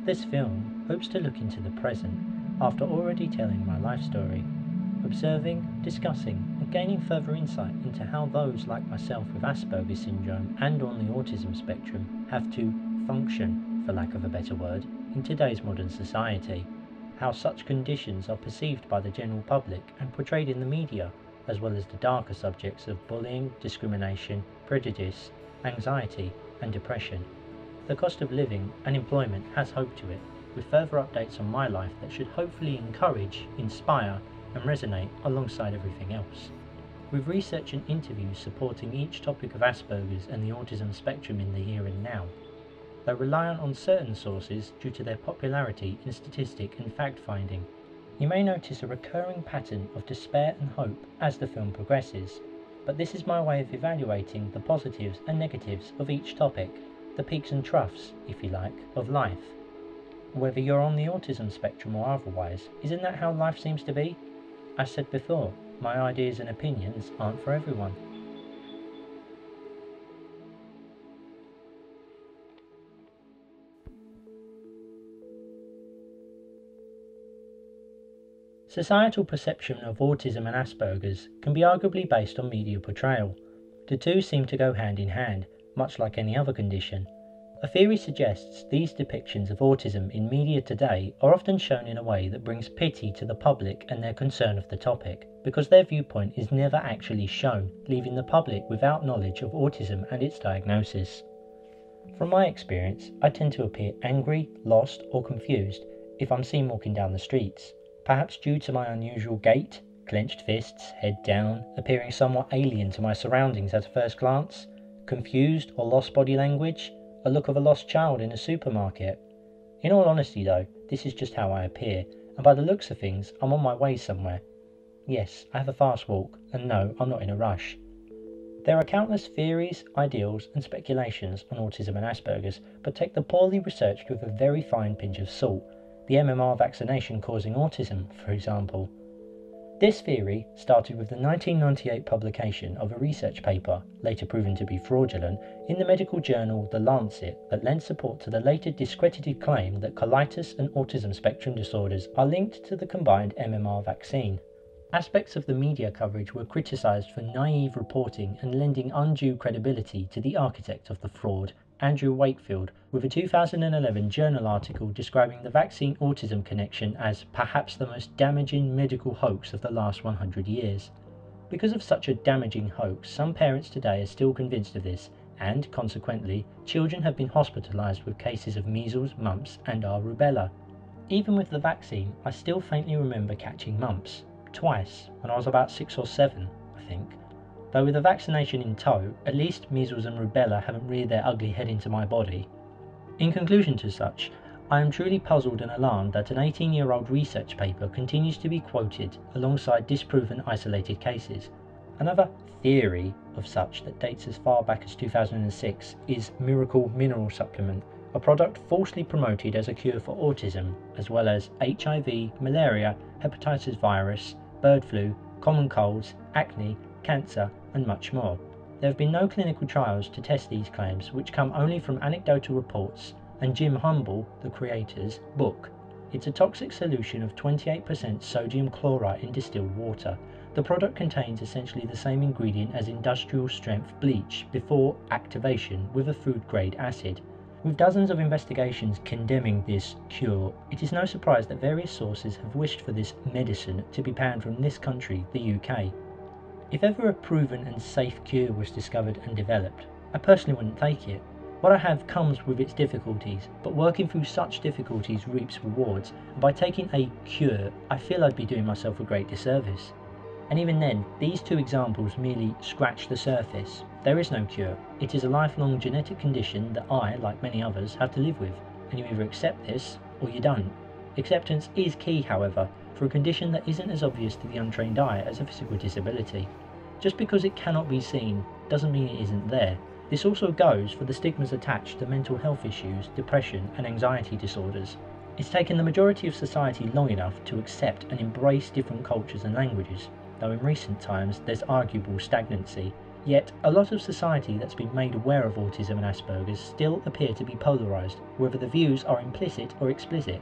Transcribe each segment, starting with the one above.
This film hopes to look into the present after already telling my life story, observing, discussing and gaining further insight into how those like myself with Asperger Syndrome and on the Autism Spectrum have to function, for lack of a better word, in today's modern society, how such conditions are perceived by the general public and portrayed in the media, as well as the darker subjects of bullying, discrimination, prejudice, anxiety and depression. The cost of living and employment has hope to it, with further updates on my life that should hopefully encourage, inspire and resonate alongside everything else. With research and interviews supporting each topic of Asperger's and the autism spectrum in the here and now, though reliant on certain sources due to their popularity in statistic and fact-finding. You may notice a recurring pattern of despair and hope as the film progresses, but this is my way of evaluating the positives and negatives of each topic, the peaks and troughs, if you like, of life. Whether you're on the autism spectrum or otherwise, isn't that how life seems to be? As said before, my ideas and opinions aren't for everyone. Societal perception of autism and Asperger's can be arguably based on media portrayal. The two seem to go hand in hand, much like any other condition. A theory suggests these depictions of autism in media today are often shown in a way that brings pity to the public and their concern of the topic, because their viewpoint is never actually shown, leaving the public without knowledge of autism and its diagnosis. From my experience, I tend to appear angry, lost or confused if I'm seen walking down the streets, perhaps due to my unusual gait, clenched fists, head down, appearing somewhat alien to my surroundings at a first glance, confused or lost body language, a look of a lost child in a supermarket. In all honesty though, this is just how I appear, and by the looks of things, I'm on my way somewhere. Yes, I have a fast walk, and no, I'm not in a rush. There are countless theories, ideals and speculations on autism and Asperger's, but take the poorly researched with a very fine pinch of salt, the MMR vaccination causing autism, for example. This theory started with the 1998 publication of a research paper, later proven to be fraudulent, in the medical journal The Lancet that lent support to the later discredited claim that colitis and autism spectrum disorders are linked to the combined MMR vaccine. Aspects of the media coverage were criticised for naive reporting and lending undue credibility to the architect of the fraud, Andrew Wakefield, with a 2011 journal article describing the vaccine-autism connection as perhaps the most damaging medical hoax of the last 100 years. Because of such a damaging hoax, some parents today are still convinced of this, and, consequently, children have been hospitalised with cases of measles, mumps and rubella. Even with the vaccine, I still faintly remember catching mumps, twice, when I was about 6 or 7, I think. Though with the vaccination in tow, at least measles and rubella haven't reared their ugly head into my body. In conclusion to such, I am truly puzzled and alarmed that an 18-year-old research paper continues to be quoted alongside disproven isolated cases. Another theory of such that dates as far back as 2006 is Miracle Mineral Supplement, a product falsely promoted as a cure for autism, as well as HIV, malaria, hepatitis virus, bird flu, common colds, acne, cancer and much more. There have been no clinical trials to test these claims, which come only from anecdotal reports and Jim Humble, the creator's, book. It's a toxic solution of 28% sodium chloride in distilled water. The product contains essentially the same ingredient as industrial strength bleach before activation with a food grade acid. With dozens of investigations condemning this cure, it is no surprise that various sources have wished for this medicine to be banned from this country, the UK. If ever a proven and safe cure was discovered and developed, I personally wouldn't take it. What I have comes with its difficulties, but working through such difficulties reaps rewards, and by taking a cure, I feel I'd be doing myself a great disservice. And even then, these two examples merely scratch the surface. There is no cure. It is a lifelong genetic condition that I, like many others, have to live with, and you either accept this, or you don't. Acceptance is key, however, for a condition that isn't as obvious to the untrained eye as a physical disability. Just because it cannot be seen doesn't mean it isn't there. This also goes for the stigmas attached to mental health issues, depression and anxiety disorders. It's taken the majority of society long enough to accept and embrace different cultures and languages, though in recent times there's arguable stagnancy, Yet, a lot of society that's been made aware of autism and Asperger's still appear to be polarised, whether the views are implicit or explicit.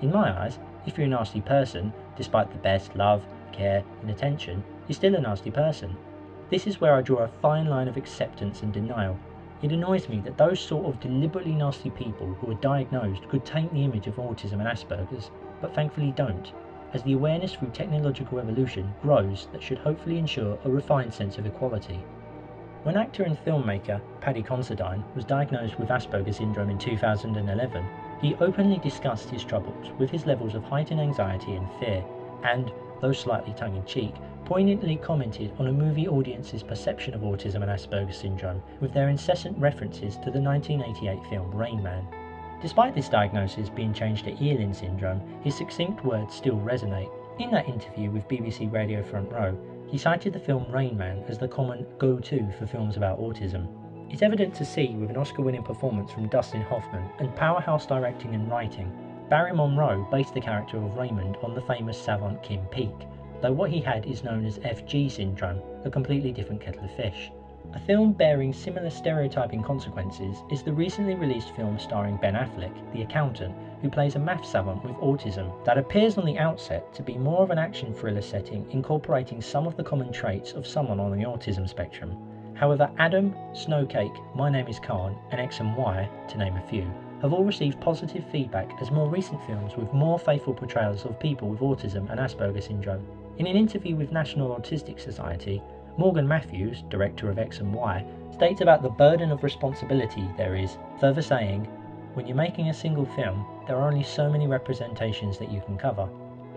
In my eyes, if you're a nasty person, despite the best love, care and attention, you're still a nasty person. This is where I draw a fine line of acceptance and denial. It annoys me that those sort of deliberately nasty people who are diagnosed could taint the image of autism and Asperger's, but thankfully don't, as the awareness through technological evolution grows that should hopefully ensure a refined sense of equality. When actor and filmmaker Paddy Considine was diagnosed with Asperger Syndrome in 2011, he openly discussed his troubles with his levels of heightened anxiety and fear, and, though slightly tongue-in-cheek, poignantly commented on a movie audience's perception of autism and Asperger Syndrome with their incessant references to the 1988 film Rain Man. Despite this diagnosis being changed to Earlin syndrome, his succinct words still resonate. In that interview with BBC Radio Front Row, he cited the film Rain Man as the common go-to for films about autism. It's evident to see with an Oscar-winning performance from Dustin Hoffman and powerhouse directing and writing. Barry Monroe based the character of Raymond on the famous savant Kim Peek, though what he had is known as FG syndrome, a completely different kettle of fish. A film bearing similar stereotyping consequences is the recently released film starring Ben Affleck, the accountant, who plays a maths savant with autism that appears on the outset to be more of an action thriller setting incorporating some of the common traits of someone on the autism spectrum. However, Adam, Snowcake, My Name is Khan, and X and Y, to name a few, have all received positive feedback as more recent films with more faithful portrayals of people with autism and Asperger syndrome. In an interview with National Autistic Society, Morgan Matthews, director of X and Y, states about the burden of responsibility there is, further saying, "When you're making a single film, there are only so many representations that you can cover."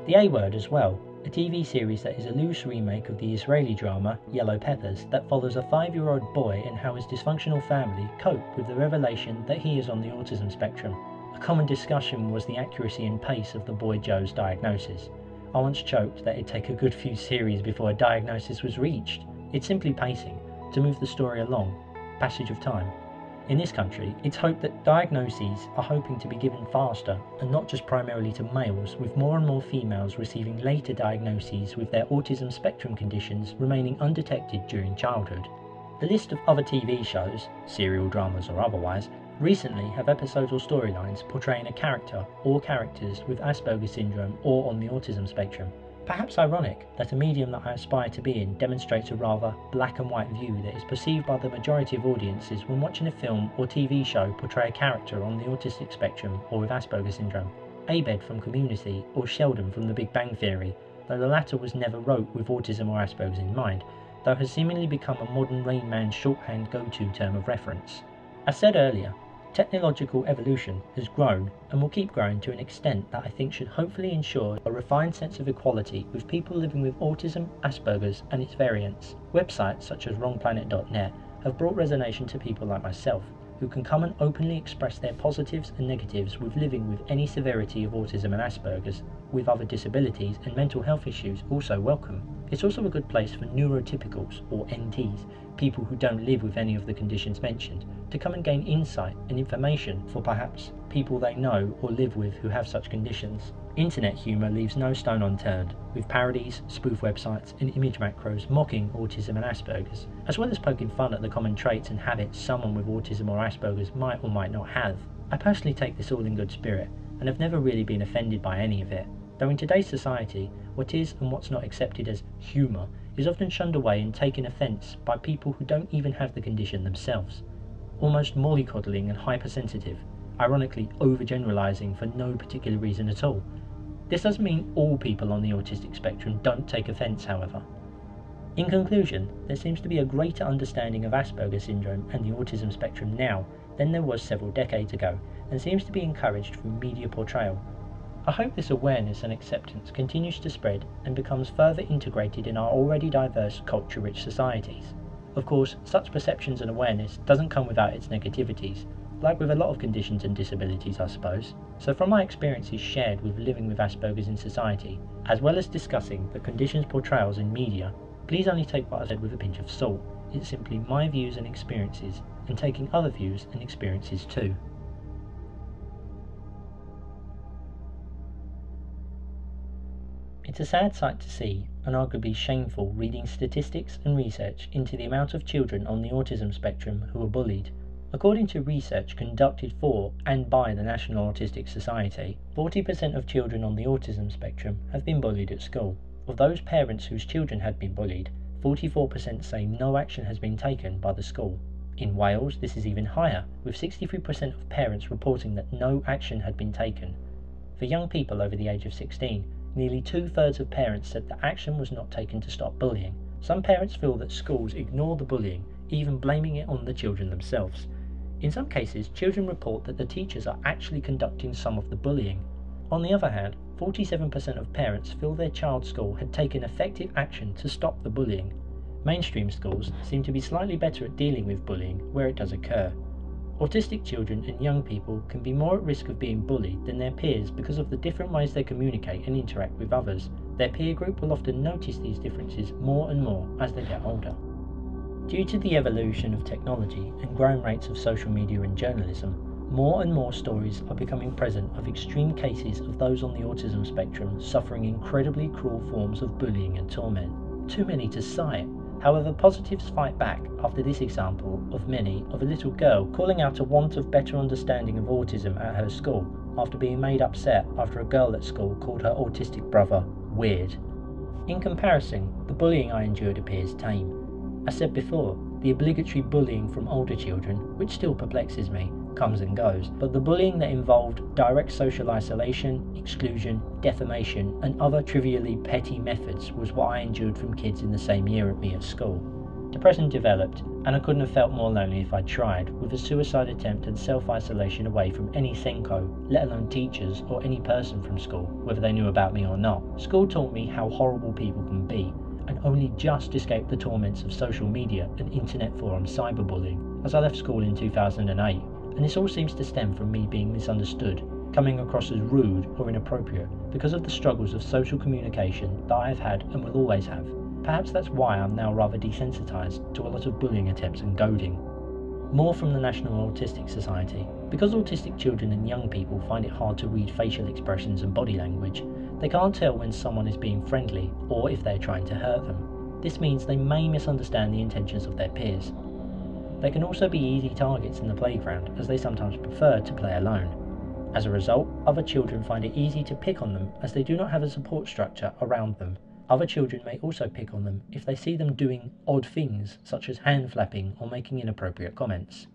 The A Word as well, a TV series that is a loose remake of the Israeli drama Yellow Peppers that follows a 5-year-old boy and how his dysfunctional family cope with the revelation that he is on the autism spectrum. A common discussion was the accuracy and pace of the boy Joe's diagnosis. I once joked that it'd take a good few series before a diagnosis was reached. It's simply pacing, to move the story along, passage of time. In this country, it's hoped that diagnoses are hoping to be given faster and not just primarily to males, with more and more females receiving later diagnoses with their autism spectrum conditions remaining undetected during childhood. The list of other TV shows, serial dramas or otherwise, recently have episodes or storylines portraying a character or characters with Asperger syndrome or on the autism spectrum. Perhaps ironic that a medium that I aspire to be in demonstrates a rather black and white view that is perceived by the majority of audiences when watching a film or TV show portray a character on the autistic spectrum or with Asperger syndrome. Abed from Community or Sheldon from The Big Bang Theory, though the latter was never wrote with autism or Asperger's in mind, though has seemingly become a modern Rain Man shorthand go-to term of reference. As said earlier, technological evolution has grown and will keep growing to an extent that I think should hopefully ensure a refined sense of equality with people living with autism, Asperger's and its variants. Websites such as wrongplanet.net have brought resonation to people like myself, who can come and openly express their positives and negatives with living with any severity of autism and Asperger's, with other disabilities and mental health issues also welcome. It's also a good place for neurotypicals, or NTs, people who don't live with any of the conditions mentioned, to come and gain insight and information for perhaps people they know or live with who have such conditions. Internet humour leaves no stone unturned, with parodies, spoof websites and image macros mocking autism and Asperger's, as well as poking fun at the common traits and habits someone with autism or Asperger's might or might not have. I personally take this all in good spirit, and have never really been offended by any of it, though in today's society, what is and what's not accepted as humour is often shunned away and taken offence by people who don't even have the condition themselves. Almost mollycoddling and hypersensitive, ironically overgeneralising for no particular reason at all. This doesn't mean all people on the autistic spectrum don't take offence, however. In conclusion, there seems to be a greater understanding of Asperger syndrome and the autism spectrum now than there was several decades ago, and seems to be encouraged through media portrayal. I hope this awareness and acceptance continues to spread and becomes further integrated in our already diverse, culture-rich societies. Of course, such perceptions and awareness doesn't come without its negativities, like with a lot of conditions and disabilities, I suppose. So from my experiences shared with living with Asperger's in society, as well as discussing the conditions portrayals in media, please only take what I said with a pinch of salt. It's simply my views and experiences, and taking other views and experiences too. It's a sad sight to see, and arguably shameful, reading statistics and research into the amount of children on the autism spectrum who are bullied. According to research conducted for and by the National Autistic Society, 40% of children on the autism spectrum have been bullied at school. Of those parents whose children had been bullied, 44% say no action has been taken by the school. In Wales, this is even higher, with 63% of parents reporting that no action had been taken. For young people over the age of 16, nearly 2/3 of parents said that action was not taken to stop bullying. Some parents feel that schools ignore the bullying, even blaming it on the children themselves. In some cases, children report that the teachers are actually conducting some of the bullying. On the other hand, 47% of parents feel their child's school had taken effective action to stop the bullying. Mainstream schools seem to be slightly better at dealing with bullying where it does occur. Autistic children and young people can be more at risk of being bullied than their peers because of the different ways they communicate and interact with others. Their peer group will often notice these differences more and more as they get older. Due to the evolution of technology and growing rates of social media and journalism, more and more stories are becoming present of extreme cases of those on the autism spectrum suffering incredibly cruel forms of bullying and torment. Too many to cite. However, positives fight back after this example of many of a little girl calling out a want of better understanding of autism at her school after being made upset after a girl at school called her autistic brother weird. In comparison, the bullying I endured appears tame. As said before, the obligatory bullying from older children, which still perplexes me, comes and goes, but the bullying that involved direct social isolation, exclusion, defamation, and other trivially petty methods was what I endured from kids in the same year at me at school. Depression developed, and I couldn't have felt more lonely if I'd tried, with a suicide attempt and self-isolation away from any Senko, let alone teachers or any person from school, whether they knew about me or not. School taught me how horrible people can be, and only just escaped the torments of social media and internet forum cyberbullying as I left school in 2008. And this all seems to stem from me being misunderstood, coming across as rude or inappropriate because of the struggles of social communication that I have had and will always have. Perhaps that's why I'm now rather desensitised to a lot of bullying attempts and goading. More from the National Autistic Society. Because autistic children and young people find it hard to read facial expressions and body language, they can't tell when someone is being friendly or if they're trying to hurt them. This means they may misunderstand the intentions of their peers. They can also be easy targets in the playground, as they sometimes prefer to play alone. As a result, other children find it easy to pick on them as they do not have a support structure around them. Other children may also pick on them if they see them doing odd things, such as hand flapping or making inappropriate comments.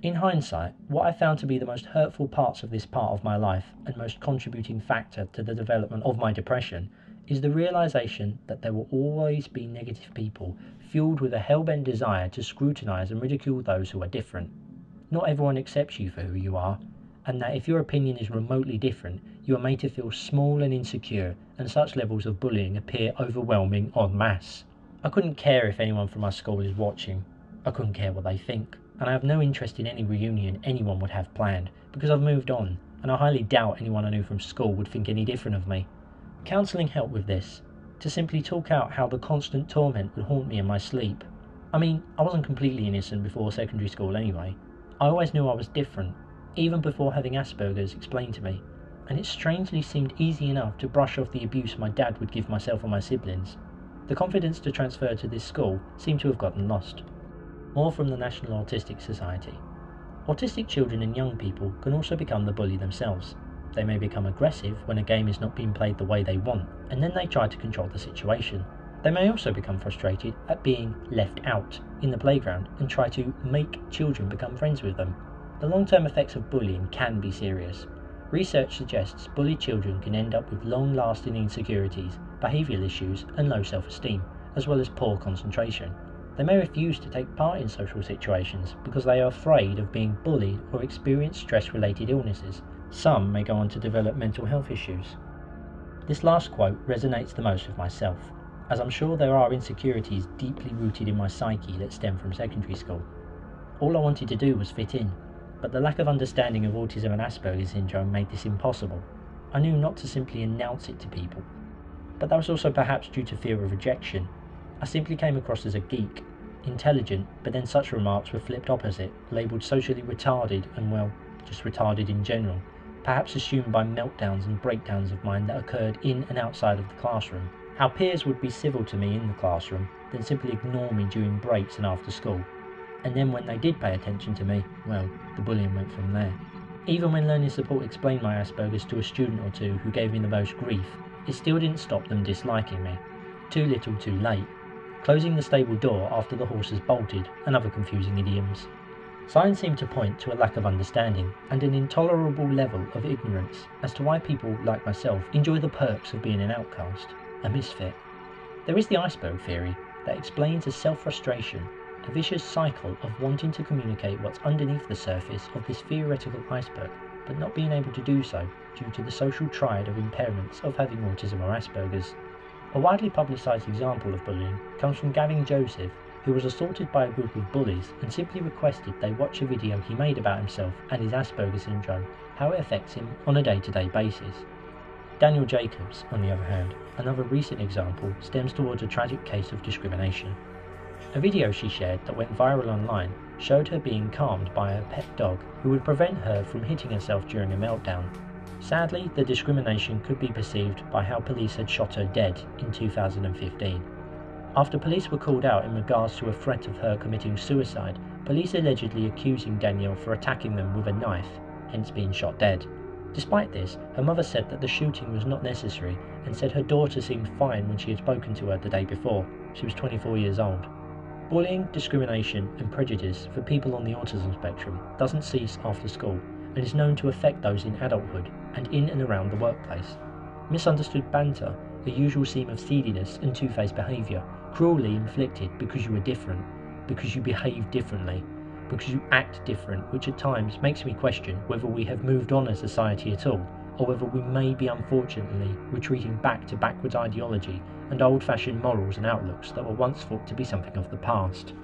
In hindsight, what I found to be the most hurtful parts of this part of my life and most contributing factor to the development of my depression is the realisation that there will always be negative people fueled with a hell-bent desire to scrutinise and ridicule those who are different. Not everyone accepts you for who you are, and that if your opinion is remotely different, you are made to feel small and insecure, and such levels of bullying appear overwhelming en masse. I couldn't care if anyone from my school is watching. I couldn't care what they think, and I have no interest in any reunion anyone would have planned, because I've moved on, and I highly doubt anyone I knew from school would think any different of me. Counselling helped with this, to simply talk out how the constant torment would haunt me in my sleep. I mean, I wasn't completely innocent before secondary school anyway. I always knew I was different, even before having Asperger's explained to me, and it strangely seemed easy enough to brush off the abuse my dad would give myself and my siblings. The confidence to transfer to this school seemed to have gotten lost. More from the National Autistic Society. Autistic children and young people can also become the bully themselves. They may become aggressive when a game is not being played the way they want, and then they try to control the situation. They may also become frustrated at being left out in the playground and try to make children become friends with them. The long-term effects of bullying can be serious. Research suggests bullied children can end up with long-lasting insecurities, behavioural issues, and low self-esteem, as well as poor concentration. They may refuse to take part in social situations because they are afraid of being bullied or experience stress-related illnesses. Some may go on to develop mental health issues. This last quote resonates the most with myself, as I'm sure there are insecurities deeply rooted in my psyche that stem from secondary school. All I wanted to do was fit in, but the lack of understanding of autism and Asperger syndrome made this impossible. I knew not to simply announce it to people, but that was also perhaps due to fear of rejection. I simply came across as a geek, intelligent, but then such remarks were flipped opposite, labelled socially retarded and, well, just retarded in general, perhaps assumed by meltdowns and breakdowns of mine that occurred in and outside of the classroom. How peers would be civil to me in the classroom, then simply ignore me during breaks and after school. And then when they did pay attention to me, well, the bullying went from there. Even when learning support explained my Asperger's to a student or two who gave me the most grief, it still didn't stop them disliking me. Too little too late. Closing the stable door after the horse has bolted, and other confusing idioms. Signs seem to point to a lack of understanding and an intolerable level of ignorance as to why people like myself enjoy the perks of being an outcast, a misfit. There is the iceberg theory that explains a self-frustration, a vicious cycle of wanting to communicate what's underneath the surface of this theoretical iceberg, but not being able to do so due to the social triad of impairments of having autism or Asperger's. A widely publicised example of bullying comes from Gavin Joseph, who was assaulted by a group of bullies and simply requested they watch a video he made about himself and his Asperger Syndrome, how it affects him on a day-to-day basis. Daniel Jacobs, on the other hand, another recent example, stems towards a tragic case of discrimination. A video she shared that went viral online showed her being calmed by her pet dog, who would prevent her from hitting herself during a meltdown. Sadly, the discrimination could be perceived by how police had shot her dead in 2015. After police were called out in regards to a threat of her committing suicide, police allegedly accusing Danielle for attacking them with a knife, hence being shot dead. Despite this, her mother said that the shooting was not necessary and said her daughter seemed fine when she had spoken to her the day before. She was 24 years old. Bullying, discrimination and prejudice for people on the autism spectrum doesn't cease after school and is known to affect those in adulthood and in and around the workplace. Misunderstood banter, a usual seam of seediness and two-faced behaviour, cruelly inflicted because you are different, because you behave differently, because you act different, which at times makes me question whether we have moved on as society at all, or whether we may be unfortunately retreating back to backwards ideology and old-fashioned morals and outlooks that were once thought to be something of the past.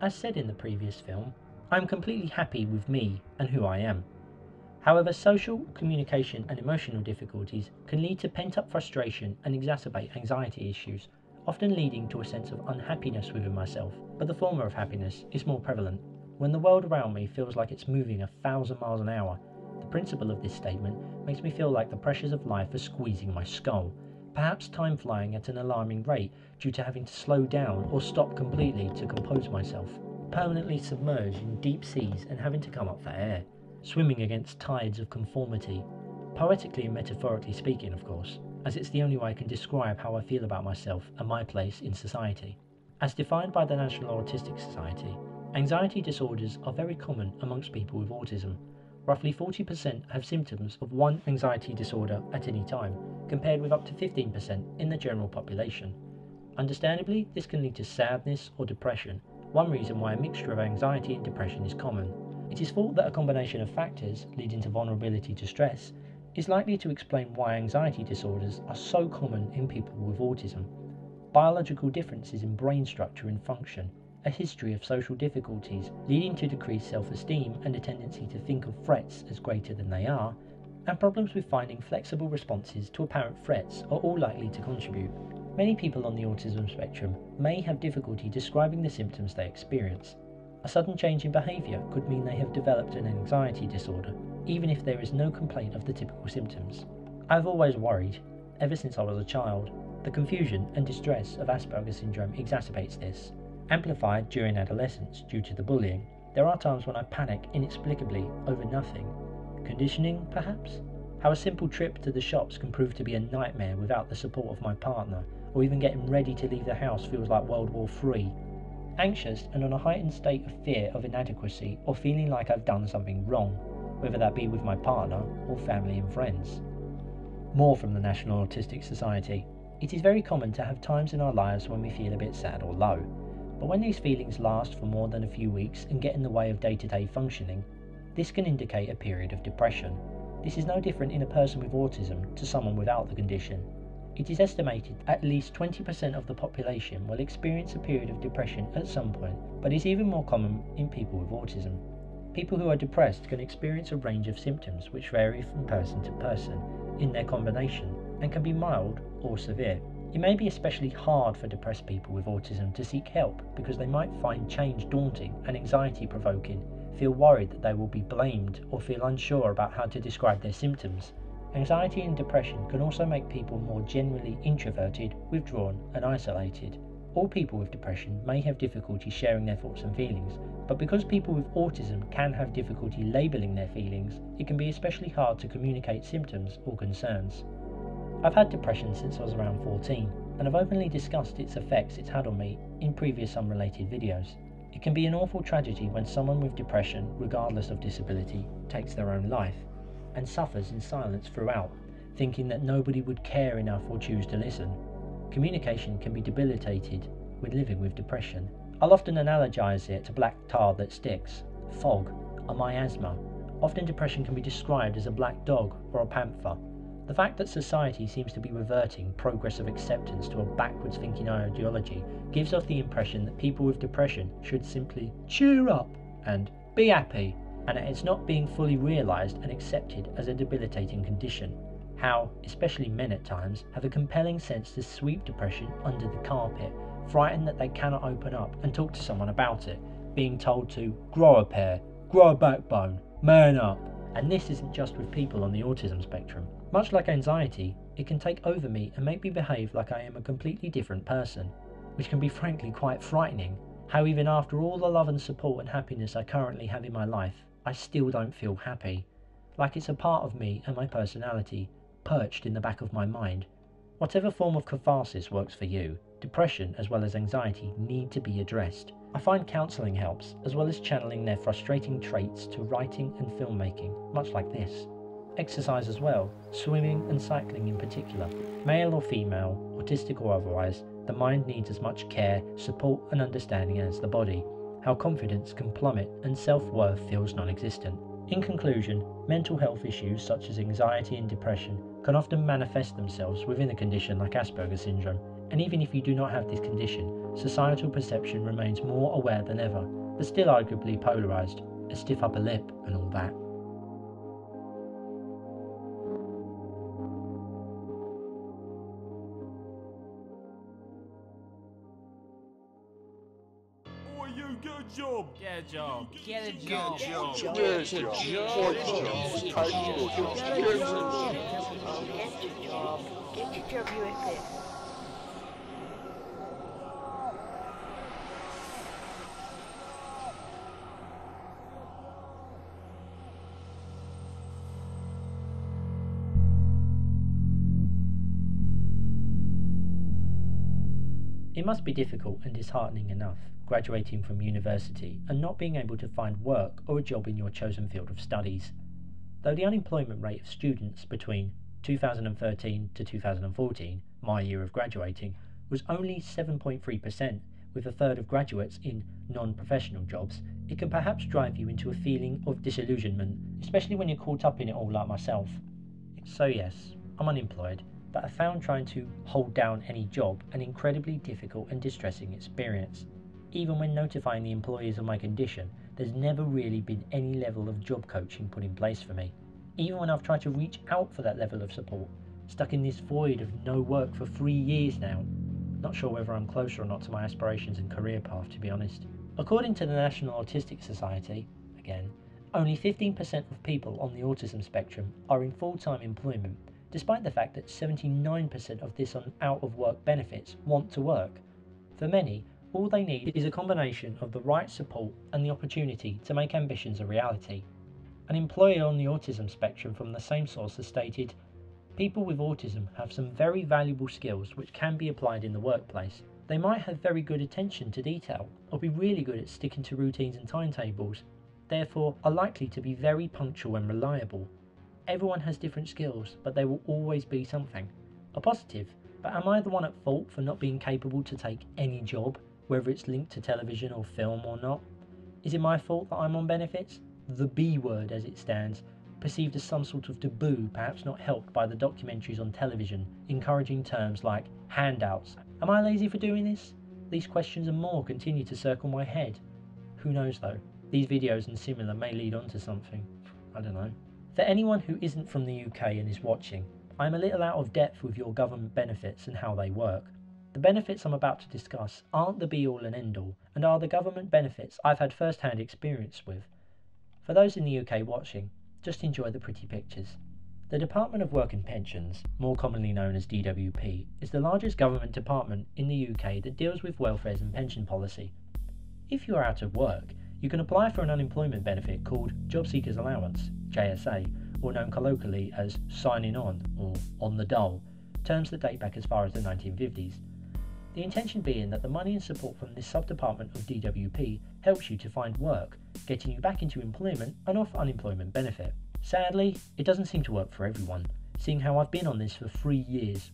As said in the previous film, I am completely happy with me and who I am. However, social, communication and emotional difficulties can lead to pent-up frustration and exacerbate anxiety issues, often leading to a sense of unhappiness within myself, but the former of happiness is more prevalent. When the world around me feels like it's moving 1,000 miles an hour, the principle of this statement makes me feel like the pressures of life are squeezing my skull, perhaps time flying at an alarming rate due to having to slow down or stop completely to compose myself, permanently submerged in deep seas and having to come up for air, swimming against tides of conformity, poetically and metaphorically speaking of course, as it's the only way I can describe how I feel about myself and my place in society. As defined by the National Autistic Society, anxiety disorders are very common amongst people with autism. Roughly 40% have symptoms of one anxiety disorder at any time, compared with up to 15% in the general population. Understandably, this can lead to sadness or depression, one reason why a mixture of anxiety and depression is common. It is thought that a combination of factors leading to vulnerability to stress is likely to explain why anxiety disorders are so common in people with autism. Biological differences in brain structure and function, a history of social difficulties leading to decreased self-esteem and a tendency to think of threats as greater than they are, and problems with finding flexible responses to apparent threats are all likely to contribute. Many people on the autism spectrum may have difficulty describing the symptoms they experience. A sudden change in behaviour could mean they have developed an anxiety disorder, even if there is no complaint of the typical symptoms. I've always worried, ever since I was a child, the confusion and distress of Asperger Syndrome exacerbates this. Amplified during adolescence due to the bullying, there are times when I panic inexplicably over nothing. Conditioning, perhaps? How a simple trip to the shops can prove to be a nightmare without the support of my partner, or even getting ready to leave the house feels like World War III. Anxious and on a heightened state of fear of inadequacy or feeling like I've done something wrong, whether that be with my partner or family and friends. More from the National Autistic Society. It is very common to have times in our lives when we feel a bit sad or low, but when these feelings last for more than a few weeks and get in the way of day-to-day functioning, this can indicate a period of depression. This is no different in a person with autism to someone without the condition. It is estimated at least 20% of the population will experience a period of depression at some point, but is even more common in people with autism. People who are depressed can experience a range of symptoms which vary from person to person in their combination and can be mild or severe. It may be especially hard for depressed people with autism to seek help because they might find change daunting and anxiety provoking, feel worried that they will be blamed, or feel unsure about how to describe their symptoms. Anxiety and depression can also make people more generally introverted, withdrawn, and isolated. All people with depression may have difficulty sharing their thoughts and feelings, but because people with autism can have difficulty labelling their feelings, it can be especially hard to communicate symptoms or concerns. I've had depression since I was around 14, and I've openly discussed its effects it's had on me in previous unrelated videos. It can be an awful tragedy when someone with depression, regardless of disability, takes their own life, and suffers in silence throughout, thinking that nobody would care enough or choose to listen. Communication can be debilitated when living with depression. I'll often analogize it to black tar that sticks, fog, or miasma. Often depression can be described as a black dog or a panther. The fact that society seems to be reverting progress of acceptance to a backwards thinking ideology gives off the impression that people with depression should simply cheer up and be happy, and that it's not being fully realised and accepted as a debilitating condition. How, especially men at times, have a compelling sense to sweep depression under the carpet, frightened that they cannot open up and talk to someone about it, being told to grow a pair, grow a backbone, man up. And this isn't just with people on the autism spectrum. Much like anxiety, it can take over me and make me behave like I am a completely different person, which can be frankly quite frightening. How even after all the love and support and happiness I currently have in my life, I still don't feel happy. Like it's a part of me and my personality, perched in the back of my mind. Whatever form of catharsis works for you, depression as well as anxiety need to be addressed. I find counselling helps, as well as channeling their frustrating traits to writing and filmmaking, much like this. Exercise as well, swimming and cycling in particular. Male or female, autistic or otherwise, the mind needs as much care, support and understanding as the body. How confidence can plummet and self-worth feels non-existent. In conclusion, mental health issues such as anxiety and depression can often manifest themselves within a condition like Asperger Syndrome, and even if you do not have this condition, societal perception remains more aware than ever, but still arguably polarised, a stiff upper lip and all that. Get a job. Get a job. Get a job. Get a job. Get Get a your job, you idiot. It must be difficult and disheartening enough graduating from university and not being able to find work or a job in your chosen field of studies. Though the unemployment rate of students between 2013 to 2014, my year of graduating, was only 7.3%, with a third of graduates in non-professional jobs, it can perhaps drive you into a feeling of disillusionment, especially when you're caught up in it all like myself. So yes, I'm unemployed, but I found trying to hold down any job an incredibly difficult and distressing experience. Even when notifying the employers of my condition, there's never really been any level of job coaching put in place for me. Even when I've tried to reach out for that level of support, stuck in this void of no work for 3 years now. Not sure whether I'm closer or not to my aspirations and career path, to be honest. According to the National Autistic Society, again, only 15% of people on the autism spectrum are in full-time employment, despite the fact that 79% of this on out-of-work benefits want to work. For many, all they need is a combination of the right support and the opportunity to make ambitions a reality. An employer on the autism spectrum from the same source has stated, "People with autism have some very valuable skills which can be applied in the workplace. They might have very good attention to detail, or be really good at sticking to routines and timetables, therefore are likely to be very punctual and reliable. Everyone has different skills, but there will always be something. A positive, but am I the one at fault for not being capable to take any job, whether it's linked to television or film or not? Is it my fault that I'm on benefits? The B word as it stands, perceived as some sort of taboo, perhaps not helped by the documentaries on television, encouraging terms like handouts. Am I lazy for doing this? These questions and more continue to circle my head. Who knows though? These videos and similar may lead on to something. I don't know. For anyone who isn't from the UK and is watching, I am a little out of depth with your government benefits and how they work. The benefits I'm about to discuss aren't the be-all and end-all, and are the government benefits I've had first-hand experience with. For those in the UK watching, just enjoy the pretty pictures. The Department of Work and Pensions, more commonly known as DWP, is the largest government department in the UK that deals with welfare and pension policy. If you are out of work, you can apply for an unemployment benefit called Job Seekers Allowance, JSA, or known colloquially as signing on or on the dole, terms that date back as far as the 1950s. The intention being that the money and support from this sub-department of DWP helps you to find work, getting you back into employment and off unemployment benefit. Sadly, it doesn't seem to work for everyone, seeing how I've been on this for 3 years.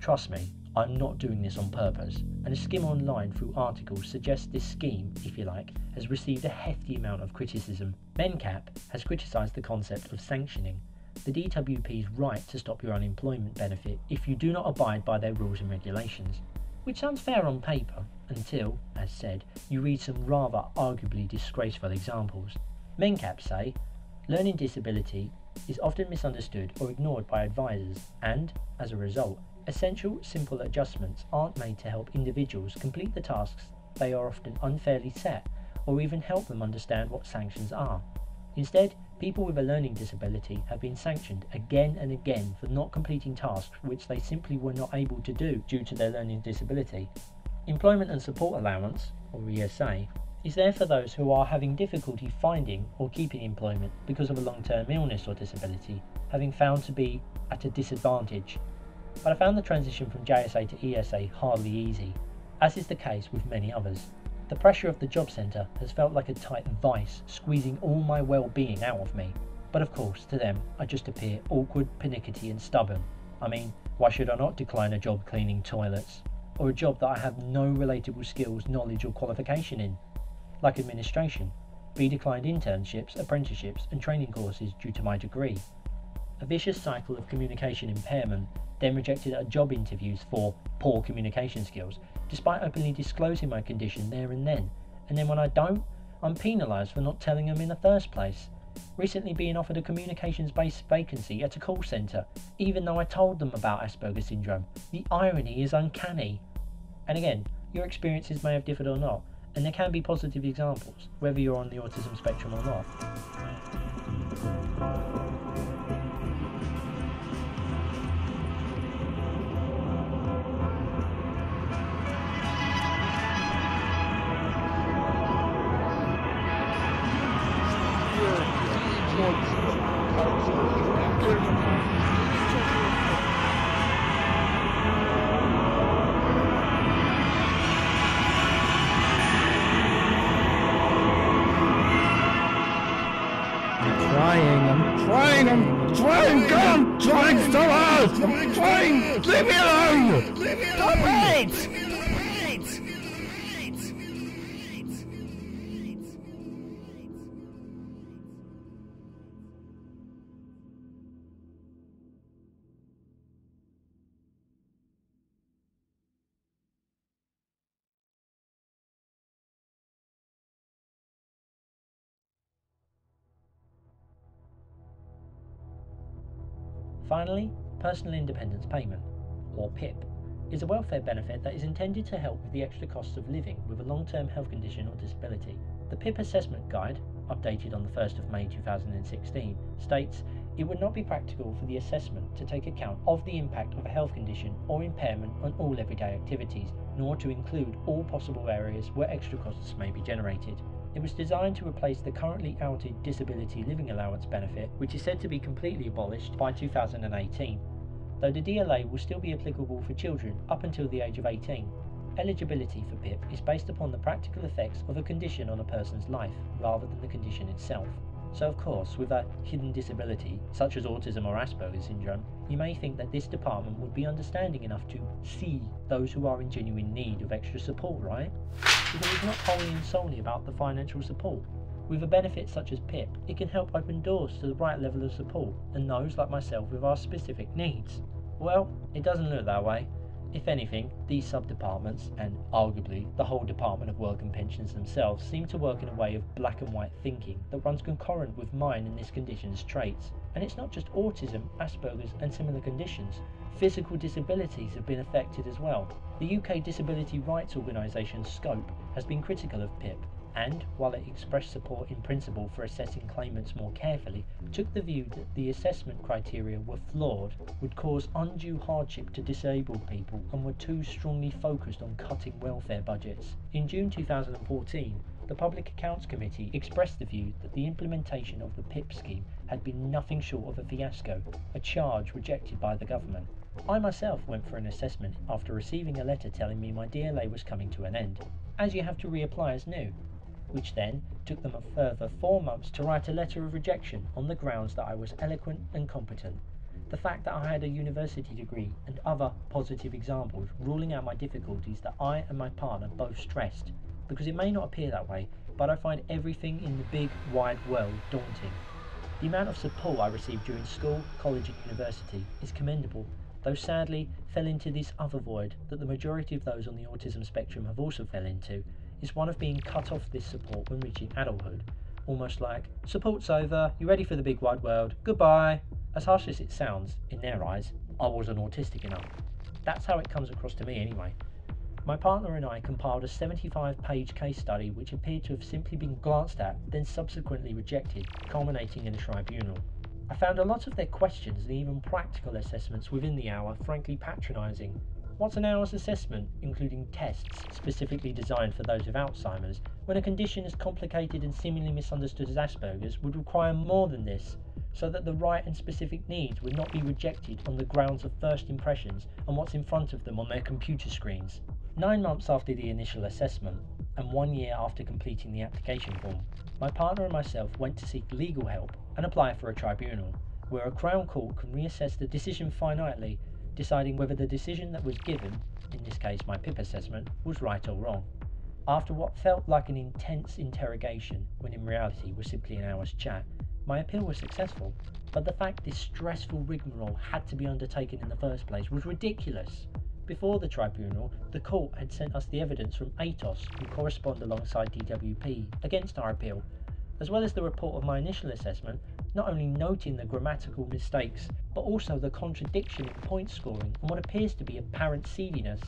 Trust me, I'm not doing this on purpose, and a skim online through articles suggests this scheme, if you like, has received a hefty amount of criticism. MENCAP has criticised the concept of sanctioning, the DWP's right to stop your unemployment benefit if you do not abide by their rules and regulations. Which sounds fair on paper, until, as said, you read some rather arguably disgraceful examples. MENCAP say, learning disability is often misunderstood or ignored by advisors and, as a result, essential, simple adjustments aren't made to help individuals complete the tasks they are often unfairly set, or even help them understand what sanctions are. Instead, people with a learning disability have been sanctioned again and again for not completing tasks which they simply were not able to do due to their learning disability. Employment and Support Allowance, or ESA, is there for those who are having difficulty finding or keeping employment because of a long-term illness or disability, having found to be at a disadvantage. But I found the transition from JSA to ESA hardly easy, as is the case with many others. The pressure of the job centre has felt like a tight vice, squeezing all my well-being out of me. But of course, to them, I just appear awkward, pernickety and stubborn. I mean, why should I not decline a job cleaning toilets? Or a job that I have no relatable skills, knowledge or qualification in? Like administration, be declined internships, apprenticeships and training courses due to my degree. A vicious cycle of communication impairment, then rejected at job interviews for poor communication skills, despite openly disclosing my condition there and then when I don't, I'm penalised for not telling them in the first place. Recently being offered a communications-based vacancy at a call centre, even though I told them about Asperger Syndrome. The irony is uncanny. And again, your experiences may have differed or not, and there can be positive examples, whether you're on the autism spectrum or not. I'm trying so hard! I'm trying! Leave me alone! Stop it! Finally, Personal Independence Payment, or PIP, is a welfare benefit that is intended to help with the extra costs of living with a long-term health condition or disability. The PIP Assessment Guide, updated on the 1st of May 2016, states it would not be practical for the assessment to take account of the impact of a health condition or impairment on all everyday activities, nor to include all possible areas where extra costs may be generated. It was designed to replace the currently outed Disability Living Allowance benefit, which is said to be completely abolished by 2018, though the DLA will still be applicable for children up until the age of 18. Eligibility for PIP is based upon the practical effects of a condition on a person's life, rather than the condition itself. So of course, with a hidden disability, such as autism or Asperger syndrome, you may think that this department would be understanding enough to see those who are in genuine need of extra support, right? Because it's not wholly and solely about the financial support. With a benefit such as PIP, it can help open doors to the right level of support, and those like myself with our specific needs. Well, it doesn't look that way. If anything, these sub-departments, and arguably the whole Department of Work and Pensions themselves, seem to work in a way of black and white thinking that runs concurrent with mine and this condition's traits. And it's not just autism, Asperger's and similar conditions. Physical disabilities have been affected as well. The UK disability rights organisation Scope has been critical of PIP, and, while it expressed support in principle for assessing claimants more carefully, took the view that the assessment criteria were flawed, would cause undue hardship to disabled people, and were too strongly focused on cutting welfare budgets. In June 2014, the Public Accounts Committee expressed the view that the implementation of the PIP scheme had been nothing short of a fiasco, a charge rejected by the government. I myself went for an assessment after receiving a letter telling me my DLA was coming to an end, as you have to reapply as new, which then took them a further 4 months to write a letter of rejection on the grounds that I was eloquent and competent. The fact that I had a university degree and other positive examples ruling out my difficulties that I and my partner both stressed, because it may not appear that way, but I find everything in the big, wide world daunting. The amount of support I received during school, college and university is commendable, though sadly fell into this other void that the majority of those on the autism spectrum have also fell into, is one of being cut off this support when reaching adulthood. Almost like, support's over, you ready for the big wide world, goodbye. As harsh as it sounds, in their eyes, I wasn't autistic enough. That's how it comes across to me anyway. My partner and I compiled a 75-page case study which appeared to have simply been glanced at, then subsequently rejected, culminating in a tribunal. I found a lot of their questions and even practical assessments within the hour frankly patronising. What's an hour's assessment, including tests specifically designed for those with Alzheimer's, when a condition as complicated and seemingly misunderstood as Asperger's would require more than this, so that the right and specific needs would not be rejected on the grounds of first impressions and what's in front of them on their computer screens. 9 months after the initial assessment, and 1 year after completing the application form, my partner and myself went to seek legal help and apply for a tribunal, where a Crown Court can reassess the decision finitely, deciding whether the decision that was given, in this case my PIP assessment, was right or wrong. After what felt like an intense interrogation, when in reality was simply an hour's chat, my appeal was successful, but the fact this stressful rigmarole had to be undertaken in the first place was ridiculous. Before the tribunal, the court had sent us the evidence from ATOS, who correspond alongside DWP, against our appeal, as well as the report of my initial assessment, not only noting the grammatical mistakes, but also the contradiction in point scoring and what appears to be apparent seediness.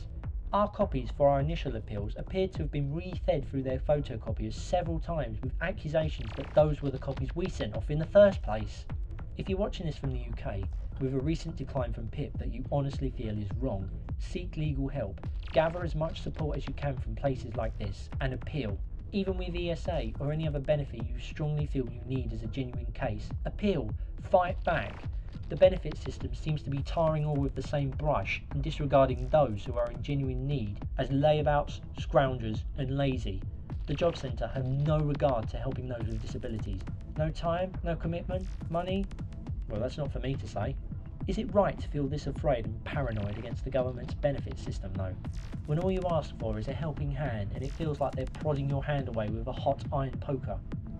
Our copies for our initial appeals appeared to have been re-fed through their photocopiers several times with accusations that those were the copies we sent off in the first place. If you're watching this from the UK, with a recent decline from PIP that you honestly feel is wrong, seek legal help, gather as much support as you can from places like this, and appeal. Even with ESA or any other benefit you strongly feel you need as a genuine case, appeal, fight back. The benefit system seems to be tarring all with the same brush and disregarding those who are in genuine need as layabouts, scroungers and lazy. The job centre have no regard to helping those with disabilities. No time, no commitment, money? Well, that's not for me to say. Is it right to feel this afraid and paranoid against the government's benefit system though, when all you ask for is a helping hand and it feels like they're prodding your hand away with a hot iron poker?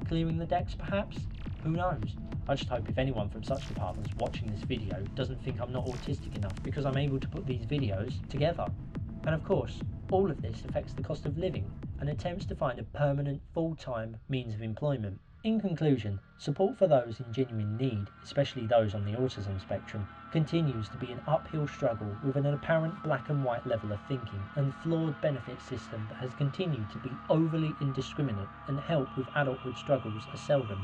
Clearing the decks perhaps? Who knows? I just hope if anyone from such departments watching this video doesn't think I'm not autistic enough because I'm able to put these videos together. And of course, all of this affects the cost of living and attempts to find a permanent, full-time means of employment. In conclusion, support for those in genuine need, especially those on the autism spectrum, continues to be an uphill struggle with an apparent black and white level of thinking and flawed benefit system that has continued to be overly indiscriminate and help with adulthood struggles are seldom.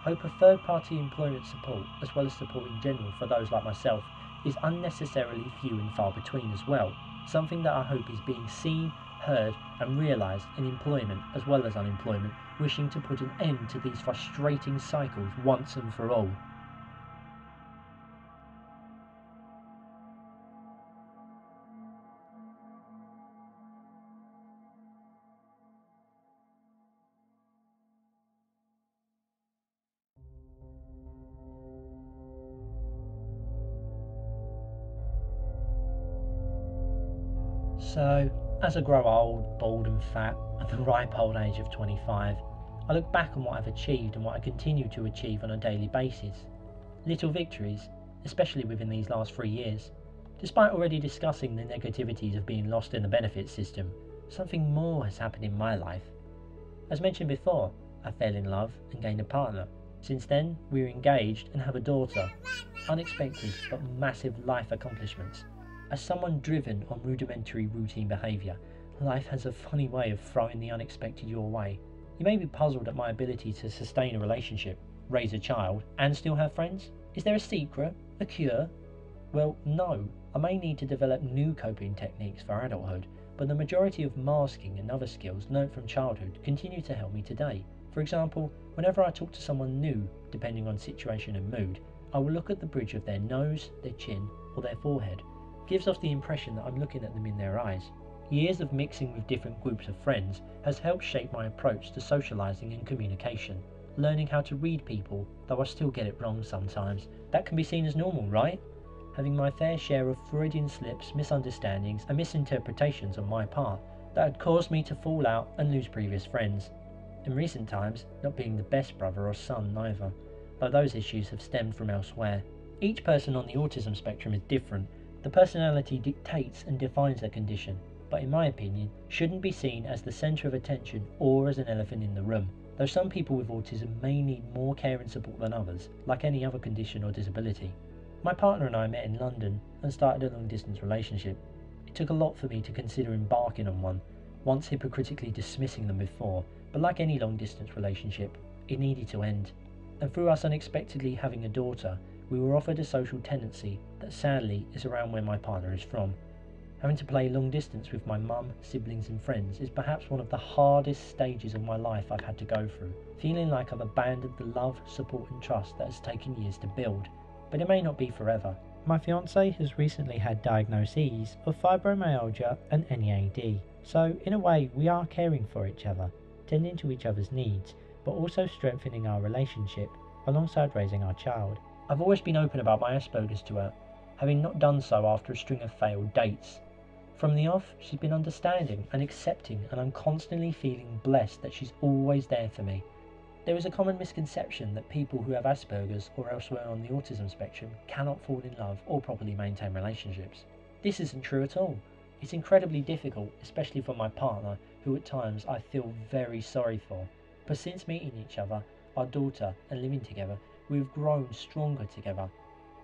Hope of third-party employment support, as well as support in general for those like myself, is unnecessarily few and far between as well, something that I hope is being seen, heard and realised in employment as well as unemployment, wishing to put an end to these frustrating cycles once and for all. So, as I grow old, bald and fat, at the ripe old age of 25, I look back on what I've achieved and what I continue to achieve on a daily basis. Little victories, especially within these last 3 years. Despite already discussing the negativities of being lost in the benefits system, something more has happened in my life. As mentioned before, I fell in love and gained a partner. Since then, we are engaged and have a daughter. Unexpected but massive life accomplishments. As someone driven on rudimentary routine behaviour, life has a funny way of throwing the unexpected your way. You may be puzzled at my ability to sustain a relationship, raise a child, and still have friends. Is there a secret? A cure? Well, no. I may need to develop new coping techniques for adulthood, but the majority of masking and other skills learnt from childhood continue to help me today. For example, whenever I talk to someone new, depending on situation and mood, I will look at the bridge of their nose, their chin, or their forehead. It gives off the impression that I'm looking at them in their eyes. Years of mixing with different groups of friends has helped shape my approach to socialising and communication, learning how to read people, though I still get it wrong sometimes. That can be seen as normal, right? Having my fair share of Freudian slips, misunderstandings and misinterpretations on my part that had caused me to fall out and lose previous friends. In recent times, not being the best brother or son neither, though those issues have stemmed from elsewhere. Each person on the autism spectrum is different. The personality dictates and defines their condition, but in my opinion, shouldn't be seen as the centre of attention or as an elephant in the room, though some people with autism may need more care and support than others, like any other condition or disability. My partner and I met in London and started a long-distance relationship. It took a lot for me to consider embarking on one, once hypocritically dismissing them before, but like any long-distance relationship, it needed to end. And through us unexpectedly having a daughter, we were offered a social tendency that sadly is around where my partner is from. Having to play long distance with my mum, siblings and friends is perhaps one of the hardest stages of my life I've had to go through, feeling like I've abandoned the love, support and trust that has taken years to build. But it may not be forever. My fiancé has recently had diagnoses of fibromyalgia and NEAD, so in a way we are caring for each other, tending to each other's needs, but also strengthening our relationship alongside raising our child. I've always been open about my Asperger's to her, having not done so after a string of failed dates. From the off, she's been understanding and accepting, and I'm constantly feeling blessed that she's always there for me. There is a common misconception that people who have Asperger's or elsewhere on the autism spectrum cannot fall in love or properly maintain relationships. This isn't true at all. It's incredibly difficult, especially for my partner, who at times I feel very sorry for. But since meeting each other, our daughter, and living together, we've grown stronger together.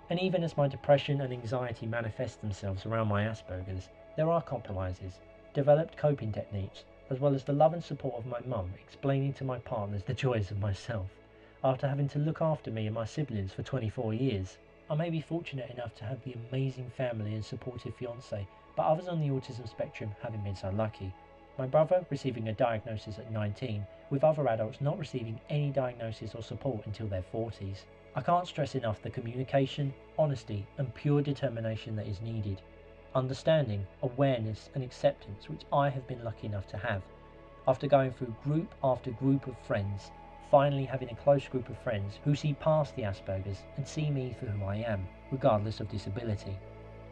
And even as my depression and anxiety manifest themselves around my Asperger's, there are compromises, developed coping techniques, as well as the love and support of my mum explaining to my partners the joys of myself. After having to look after me and my siblings for 24 years, I may be fortunate enough to have the amazing family and supportive fiancé, but others on the autism spectrum haven't been so lucky. My brother receiving a diagnosis at 19, with other adults not receiving any diagnosis or support until their 40s. I can't stress enough the communication, honesty and pure determination that is needed. Understanding, awareness and acceptance which I have been lucky enough to have. After going through group after group of friends, finally having a close group of friends who see past the Asperger's and see me for who I am, regardless of disability.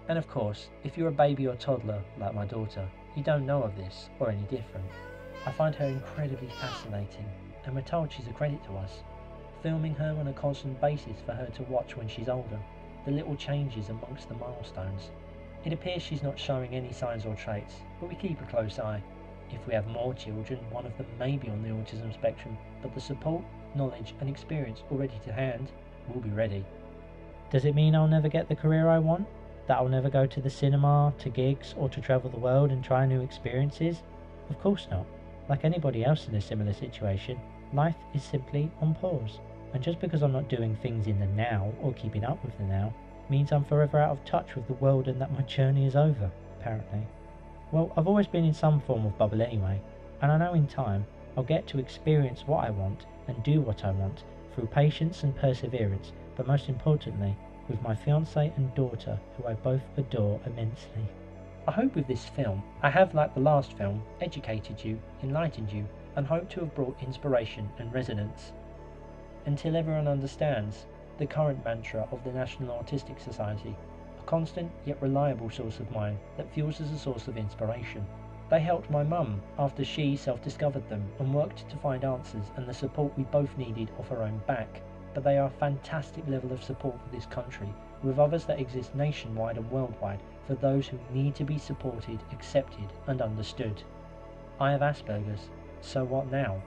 And of course, if you're a baby or toddler like my daughter, you don't know of this or any different. I find her incredibly fascinating, and we're told she's a credit to us. Filming her on a constant basis for her to watch when she's older, the little changes amongst the milestones. It appears she's not showing any signs or traits, but we keep a close eye. If we have more children, one of them may be on the autism spectrum, but the support, knowledge and experience already to hand will be ready. Does it mean I'll never get the career I want? That I'll never go to the cinema, to gigs, or to travel the world and try new experiences? Of course not. Like anybody else in a similar situation, life is simply on pause. And just because I'm not doing things in the now or keeping up with the now, means I'm forever out of touch with the world and that my journey is over, apparently. Well, I've always been in some form of bubble anyway, and I know in time I'll get to experience what I want and do what I want through patience and perseverance, but most importantly, with my fiancé and daughter, who I both adore immensely. I hope with this film, I have, like the last film, educated you, enlightened you, and hope to have brought inspiration and resonance. Until everyone understands the current mantra of the National Autistic Society, a constant yet reliable source of mine that fuels as a source of inspiration. They helped my mum after she self-discovered them and worked to find answers and the support we both needed off her own back. But they are a fantastic level of support for this country, with others that exist nationwide and worldwide for those who need to be supported, accepted and understood. I have Asperger's, so what now?